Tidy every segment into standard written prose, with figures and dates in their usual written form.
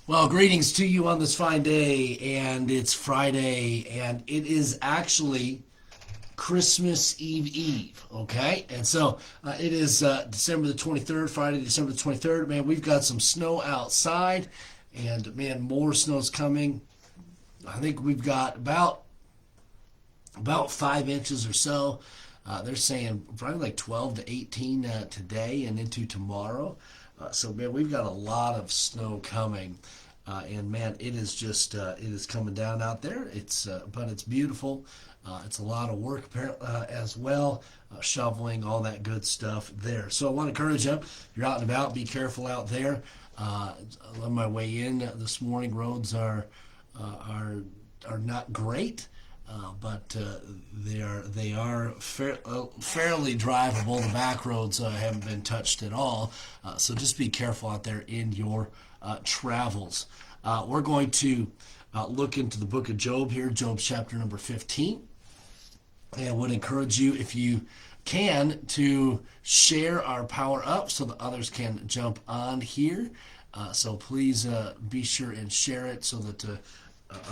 Well, greetings to you on this fine day, and it's Friday, and it is actually Christmas Eve, okay? And so it is December the 23rd, Friday, December the 23rd. Man, we've got some snow outside, and man, more snow's coming. I think we've got about 5 inches or so. They're saying probably like 12 to 18 today and into tomorrow. So man, we've got a lot of snow coming, and man, it is just it is coming down out there. But it's beautiful. It's a lot of work as well, shoveling, all that good stuff there. So I want to encourage you, if you're out and about, be careful out there. On my way in this morning, roads are not great. But they are fairly drivable. The back roads haven't been touched at all, so just be careful out there in your travels. We're going to look into the book of Job here, Job chapter number 15, and would encourage you, if you can, to share our power up so that others can jump on here. So please be sure and share it so that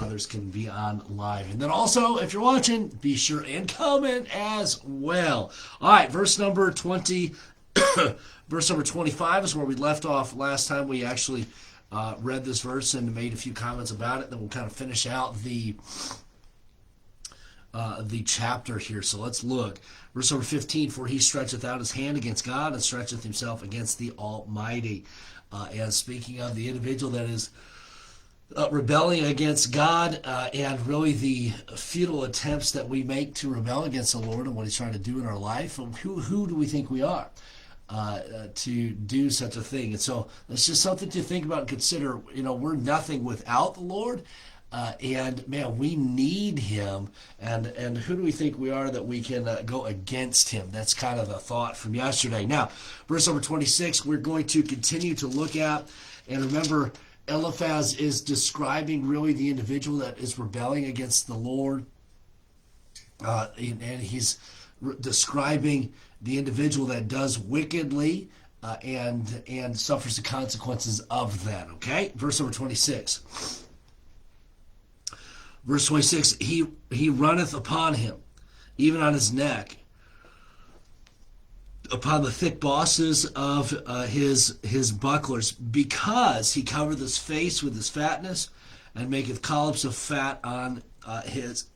others can be on live. And then also, if you're watching, be sure and comment as well. All right, verse number 20, verse number 25 is where we left off last time. We actually read this verse and made a few comments about it. Then we'll kind of finish out the chapter here. So let's look. Verse number 15, for he stretcheth out his hand against God and stretcheth himself against the Almighty. And speaking of the individual that is rebelling against God, and really the futile attempts that we make to rebel against the Lord and what He's trying to do in our life. Who do we think we are to do such a thing? And so it's just something to think about and consider. You know, we're nothing without the Lord, and man, we need Him. And who do we think we are that we can go against Him? That's kind of the thought from yesterday. Now, verse number 26, we're going to continue to look at, and remember, Eliphaz is describing really the individual that is rebelling against the Lord, and he's describing the individual that does wickedly and suffers the consequences of that. Okay, verse number 26. Verse 26. He runneth upon him, even on his neck, upon the thick bosses of his bucklers, because he covereth his face with his fatness, and maketh collops of fat on his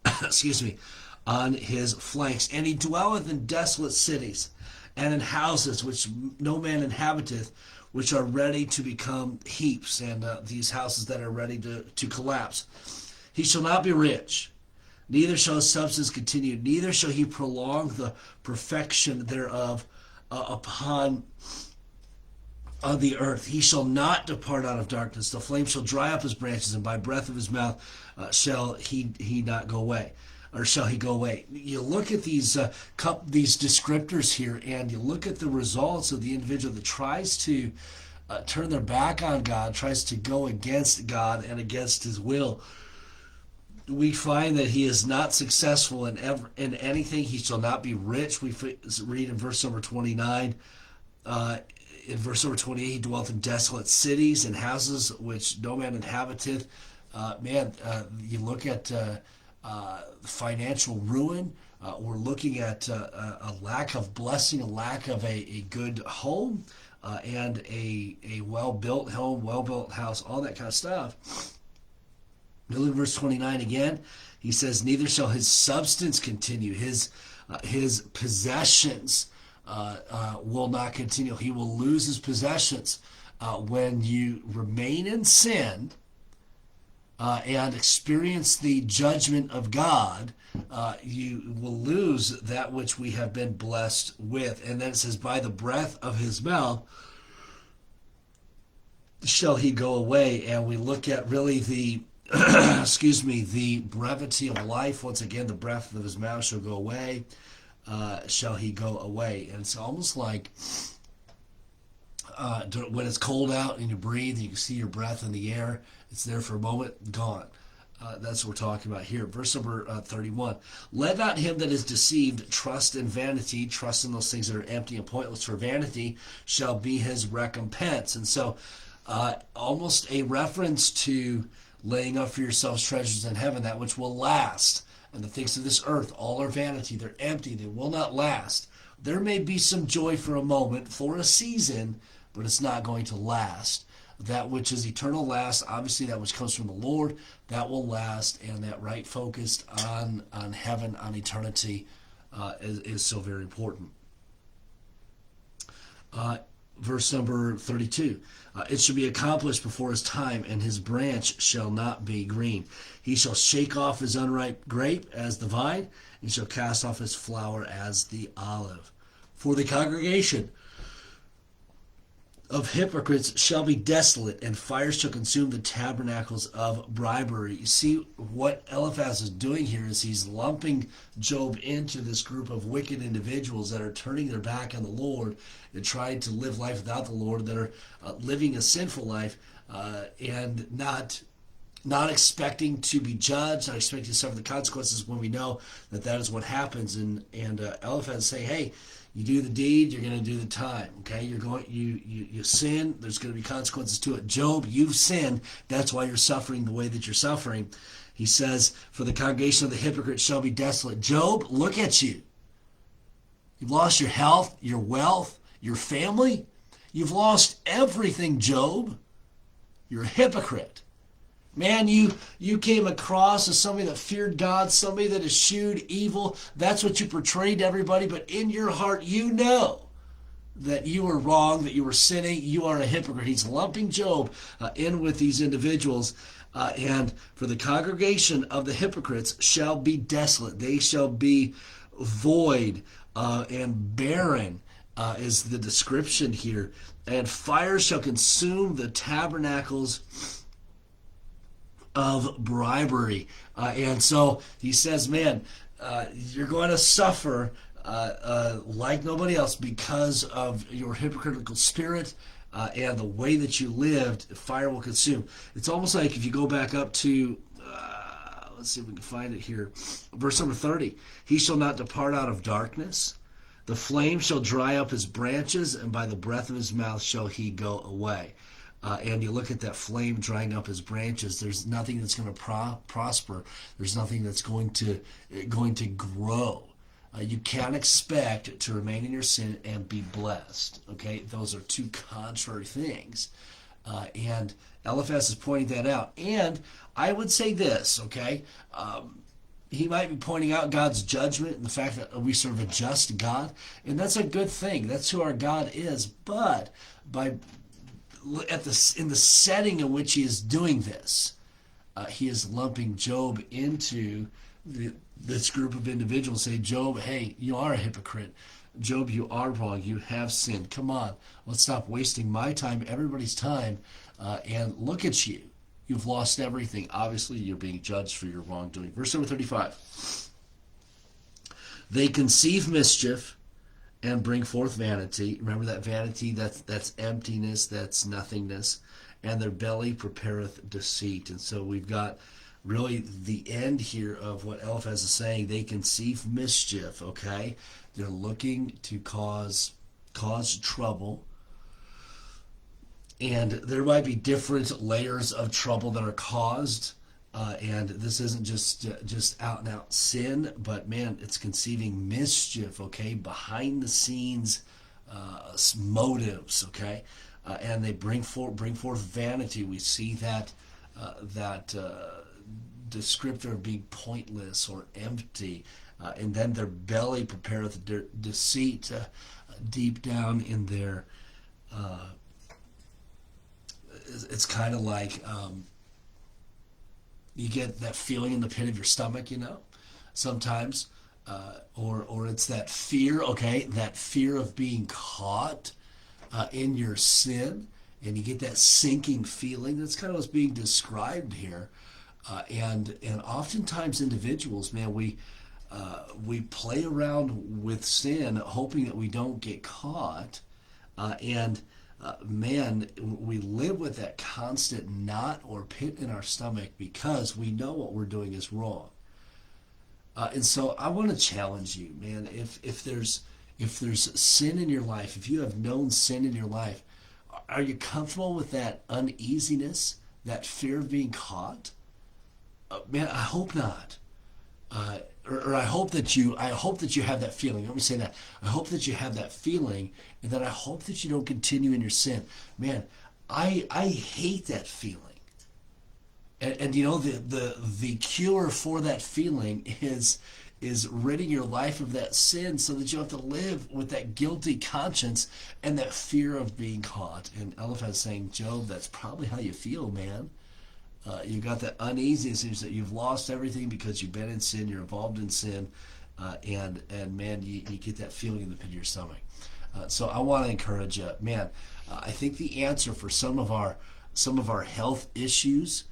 on his flanks. And he dwelleth in desolate cities, and in houses which no man inhabiteth, which are ready to become heaps, and these houses that are ready to collapse. He shall not be rich, neither shall his substance continue, neither shall he prolong the perfection thereof upon the earth. He shall not depart out of darkness. The flame shall dry up his branches, and by breath of his mouth shall he not go away, or shall he go away. You look at these descriptors here, and you look at the results of the individual that tries to turn their back on God, tries to go against God and against His will. We find that he is not successful in anything. He shall not be rich. We read in verse number 29. In verse number 28, he dwelleth in desolate cities and houses which no man inhabiteth. You look at financial ruin. We're looking at a lack of blessing, a lack of a good home, and a well-built home, well-built house, all that kind of stuff. Look at verse 29 again. He says, neither shall his substance continue. His possessions will not continue. He will lose his possessions. When you remain in sin and experience the judgment of God, you will lose that which we have been blessed with. And then it says, by the breath of his mouth shall he go away. And we look at really the the brevity of life. Once again, the breath of his mouth shall go away. Shall he go away? And it's almost like when it's cold out and you breathe, you can see your breath in the air. It's there for a moment, gone. That's what we're talking about here. Verse number 31. Let not him that is deceived trust in vanity, trust in those things that are empty and pointless, for vanity shall be his recompense. And so almost a reference to laying up for yourselves treasures in heaven, that which will last. And the things of this earth, all are vanity. They're empty. They will not last. There may be some joy for a moment, for a season, but it's not going to last. That which is eternal lasts. Obviously, that which comes from the Lord, that will last. And that right focused on heaven, on eternity, is so very important. Verse number 32. It shall be accomplished before his time, and his branch shall not be green. He shall shake off his unripe grape as the vine, and shall cast off his flower as the olive. For the congregation of hypocrites shall be desolate, and fire shall consume the tabernacles of bribery. You see, what Eliphaz is doing here is he's lumping Job into this group of wicked individuals that are turning their back on the Lord and trying to live life without the Lord, that are living a sinful life and not expecting to be judged, not expecting to suffer the consequences, when we know that that is what happens. And Eliphaz say, hey, you do the deed, you're going to do the time. Okay, you sin. There's going to be consequences to it. Job, you've sinned. That's why you're suffering the way that you're suffering. He says, "For the congregation of the hypocrites shall be desolate." Job, look at you. You've lost your health, your wealth, your family. You've lost everything, Job. You're a hypocrite. Man, you came across as somebody that feared God, somebody that eschewed evil. That's what you portrayed to everybody. But in your heart, you know that you were wrong, that you were sinning. You are a hypocrite. He's lumping Job in with these individuals. And for the congregation of the hypocrites shall be desolate. They shall be void and barren, is the description here. And fire shall consume the tabernacles of bribery. And so he says, man, you're going to suffer like nobody else because of your hypocritical spirit and the way that you lived. Fire will consume. It's almost like if you go back up to, let's see if we can find it here, verse number 30. He shall not depart out of darkness. The flame shall dry up his branches, and by the breath of his mouth shall he go away. And you look at that flame drying up his branches. There's nothing that's going to prosper. There's nothing that's going to grow. You can't expect to remain in your sin and be blessed. Okay, those are two contrary things. And Eliphaz is pointing that out. And I would say this. Okay, he might be pointing out God's judgment and the fact that we serve a just God, and that's a good thing. That's who our God is. But in the setting in which he is doing this, he is lumping Job into this group of individuals. Say, Job, hey, you are a hypocrite. Job, you are wrong. You have sinned. Come on, let's stop wasting my time, everybody's time, and look at you. You've lost everything. Obviously, you're being judged for your wrongdoing. Verse number 35. They conceive mischief and bring forth vanity. Remember that vanity, that's emptiness, that's nothingness. And their belly prepareth deceit. And so we've got really the end here of what Eliphaz is saying. They conceive mischief, okay? They're looking to cause trouble. And there might be different layers of trouble that are caused. And this isn't just out and out sin, but man, it's conceiving mischief, okay, behind the scenes motives, okay, and they bring forth vanity. We see that descriptor of being pointless or empty, and then their belly prepareth deceit deep down in their. It's kind of like. You get that feeling in the pit of your stomach, sometimes, or it's that fear, okay, that fear of being caught in your sin, and you get that sinking feeling. That's kind of what's being described here, and oftentimes individuals, man, we play around with sin, hoping that we don't get caught, and man, we live with that constant knot or pit in our stomach because we know what we're doing is wrong. And so I want to challenge you, man. If there's sin in your life, if you have known sin in your life, Are you comfortable with that uneasiness, that fear of being caught? Man, I hope not. Or I hope that you have that feeling. Let me say that. I hope that you have that feeling, and that I hope that you don't continue in your sin. Man, I hate that feeling. And you know, the cure for that feeling is ridding your life of that sin, so that you don't have to live with that guilty conscience and that fear of being caught. And Eliphaz saying, Job, that's probably how you feel, man. You got that uneasiness that you've lost everything because you've been in sin, you're involved in sin, and man, you get that feeling in the pit of your stomach. So I want to encourage you, man. I think the answer for some of our health issues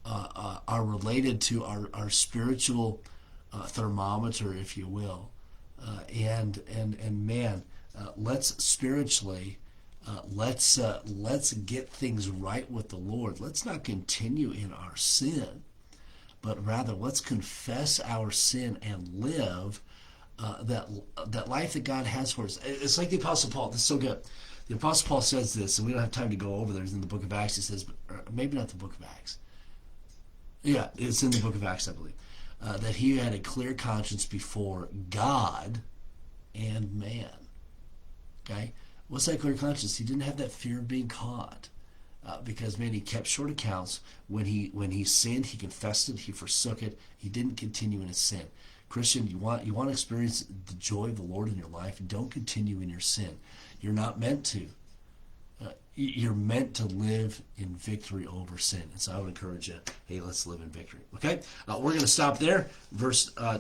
are related to our spiritual thermometer, if you will, and man, let's spiritually. Let's get things right with the Lord. Let's not continue in our sin, but rather let's confess our sin and live that life that God has for us. It's like the Apostle Paul. This is so good. The Apostle Paul says this, and we don't have time to go over there. It's in the book of Acts. He says, maybe not the book of Acts. Yeah, it's in the book of Acts, I believe. That he had a clear conscience before God and man. Okay? What's that clear conscience? He didn't have that fear of being caught. Because, man, he kept short accounts. When he sinned, he confessed it, he forsook it. He didn't continue in his sin. Christian, you want to experience the joy of the Lord in your life, don't continue in your sin. You're not meant to. You're meant to live in victory over sin. And so I would encourage you, hey, let's live in victory. Okay? We're going to stop there.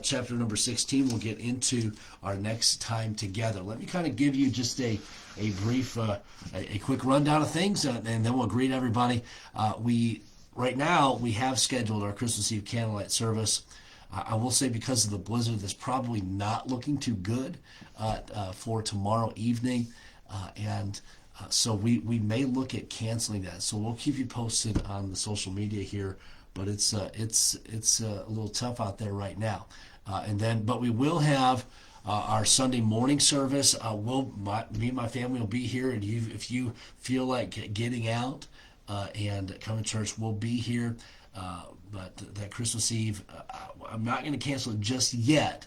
Chapter number 16, we'll get into our next time together. Let me kind of give you just a brief, a quick rundown of things, and then we'll greet everybody. Right now, we have scheduled our Christmas Eve candlelight service. I will say, because of the blizzard, that's probably not looking too good for tomorrow evening. So we may look at canceling that. So we'll keep you posted on the social media here, but it's a little tough out there right now. But we will have our Sunday morning service. Me and my family will be here, and if you feel like getting out and coming to church, we'll be here. But that Christmas Eve, I'm not going to cancel it just yet.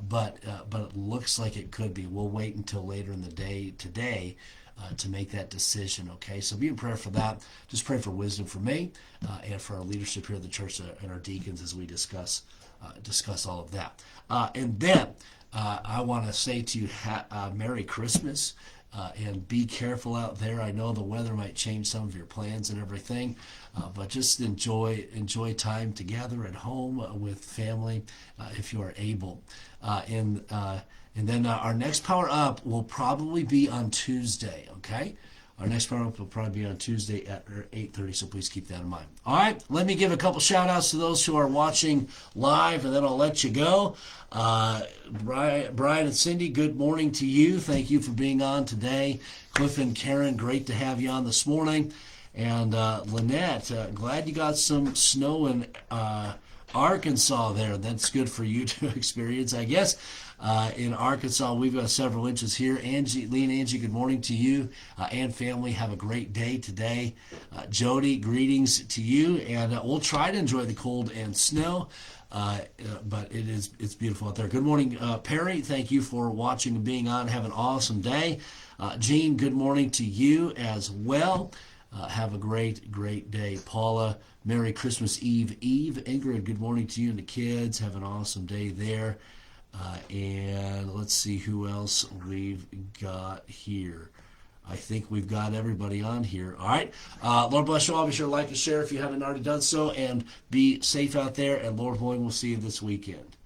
But it looks like it could be. We'll wait until later in the day today to make that decision, okay? So be in prayer for that. Just pray for wisdom for me and for our leadership here at the church and our deacons as we discuss all of that. And then I want to say to you, Merry Christmas. And be careful out there. I know the weather might change some of your plans and everything, but just enjoy time together at home with family if you are able. And then our next Power Up will probably be on Tuesday, okay? Our next Power Up will probably be on Tuesday at 8:30, so please keep that in mind. All right, let me give a couple shout-outs to those who are watching live, and then I'll let you go. Brian and Cindy, good morning to you. Thank you for being on today. Cliff and Karen, great to have you on this morning. And Lynette, glad you got some snow in Arkansas there. That's good for you to experience, I guess. In Arkansas, we've got several inches here. Lee and Angie, good morning to you and family. Have a great day today. Jody, greetings to you. And we'll try to enjoy the cold and snow, but it's beautiful out there. Good morning, Perry. Thank you for watching and being on. Have an awesome day. Jean, good morning to you as well. Have a great day. Paula, Merry Christmas Eve. Ingrid, good morning to you and the kids. Have an awesome day there. And let's see who else we've got here. I think we've got everybody on here. All right. Lord bless you all. Be sure to like and share if you haven't already done so. And be safe out there. And Lord willing, we'll see you this weekend.